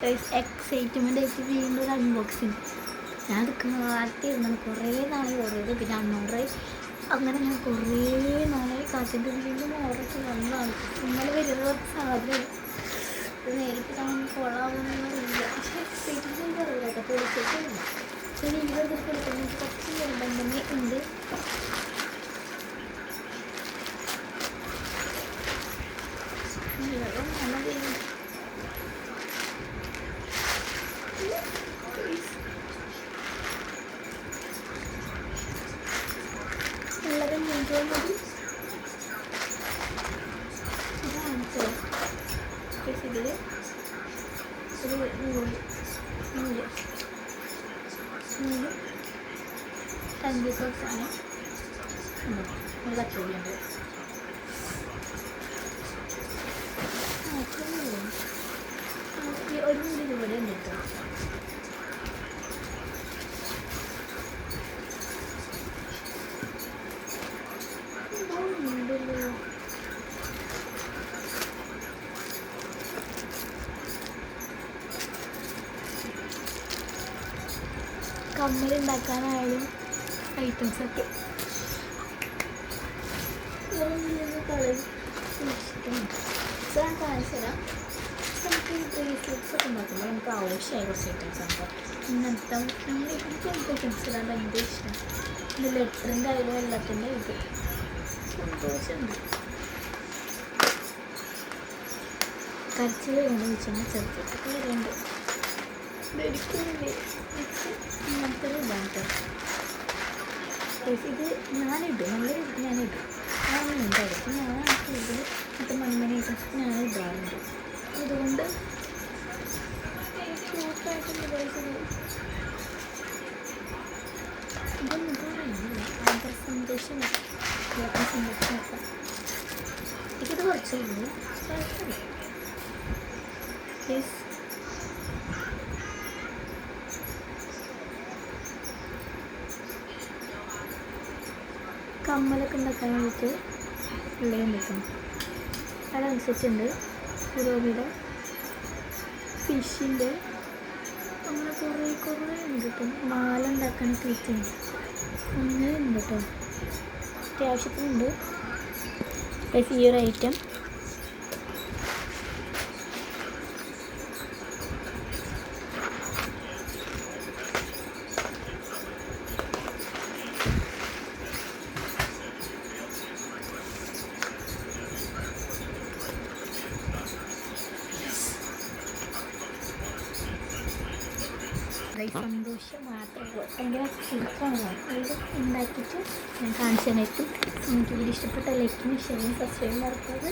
Excitement ആയിട്ട് വീണ്ടും ഒരു അൺബോക്സിങ്. ഞാൻ എടുക്കുന്ന കാലത്തിരുന്നു കുറേ നാളെ ഓർഡർ പിന്നെ അന്നൂറ് അങ്ങനെ ഞാൻ കുറേ നാളെ കാത്തിട്ട് വീണ്ടും ഓർഡർ വന്നതാണ്. ഇന്നലെ വരുന്ന സാധനം നേരിട്ട് കാണാൻ കൊള്ളാവുന്നറിയില്ല. പക്ഷേ എക്സൈറ്റ്മെൻ്റ് അറിയില്ല കേട്ടോ. പൊളിച്ചിട്ടില്ല. പിന്നെ ഇരുപത് കൊടുക്കുന്നത് കുറച്ച് നിർബന്ധമേ ഉണ്ട്. എല്ലാവരും മുൻപേ മതി ഇതിൽ ഒരു നൂല് ടങ്കി സോക്സാണ് കച്ചോടിയുണ്ട്. ഒരു നൂല് ഇവിടെ ഉണ്ട് കേട്ടോ. കമ്മലുണ്ടാക്കാനായാലും ഐറ്റംസൊക്കെ കളയും ഞാൻ കാണിച്ചു തരാം. നമുക്ക് ഈ ബ്രേസ്ലെറ്റ്സ് ഒക്കെ ഉണ്ടാക്കുമ്പോൾ നമുക്ക് ആവശ്യമായ കുറച്ച് ഐറ്റംസ് ആണ്. ഇങ്ങനത്തെ എനിക്ക് ഐറ്റംസ് ഇടാൻ ഭയങ്കര ഇഷ്ടം. ഇത് ലെറ്ററിൻ്റെ ആയാലും എല്ലാത്തിൻ്റെ ഇത് സന്തോഷമുണ്ട്. കരച്ചിൽ കൊണ്ട് വെച്ചാൽ ചെറുതൊക്കെ വരുന്നുണ്ട്. ഇതെടുക്കുന്നുണ്ട് ഇങ്ങനത്തെ ഒരു ഇതാണ്. ഇത് ഞാനിടും ഞാനിടും ഉണ്ടായിരിക്കും. ഞാൻ കൂടുതൽ മറ്റേ മൺമണി ഐറ്റംസ് ഞാൻ ഇടാറുണ്ട്. അതുകൊണ്ട് ക്യൂട്ടായിട്ട് ഇതൊന്നും പറയുന്നില്ല. ആന്തർ സന്ദേശം സന്ദേശമൊക്കെ എനിക്കിത് കുറച്ചേ ഉള്ളൂ. യെസ് കമ്മലൊക്കെ ഉണ്ടാക്കാൻ വേണ്ടിയിട്ട് ഉള്ളിയും വെക്കണം. അതനുസരിച്ചുണ്ട് പുരോഗിയുടെ ഫിഷിൻ്റെ അങ്ങനെ കുറേ ഉണ്ട് കേട്ടോ. മാല ഉണ്ടാക്കാൻ കിറ്റുണ്ട് അങ്ങനെ ഉണ്ട് കേട്ടോ. അത്യാവശ്യത്തിനുണ്ട്. ഈ ഒരു ഐറ്റം സന്തോഷം മാത്രമേ ഭയങ്കര സിമ്പിളാണ്. ഇത് ഉണ്ടാക്കിയിട്ട് ഞാൻ കാണിച്ചു തന്നിട്ടും എനിക്ക് വീഡിയോ ഇഷ്ടപ്പെട്ട ലൈക്കും ഷെയറും സബ്സ്ക്രൈബും മറക്കാതെ.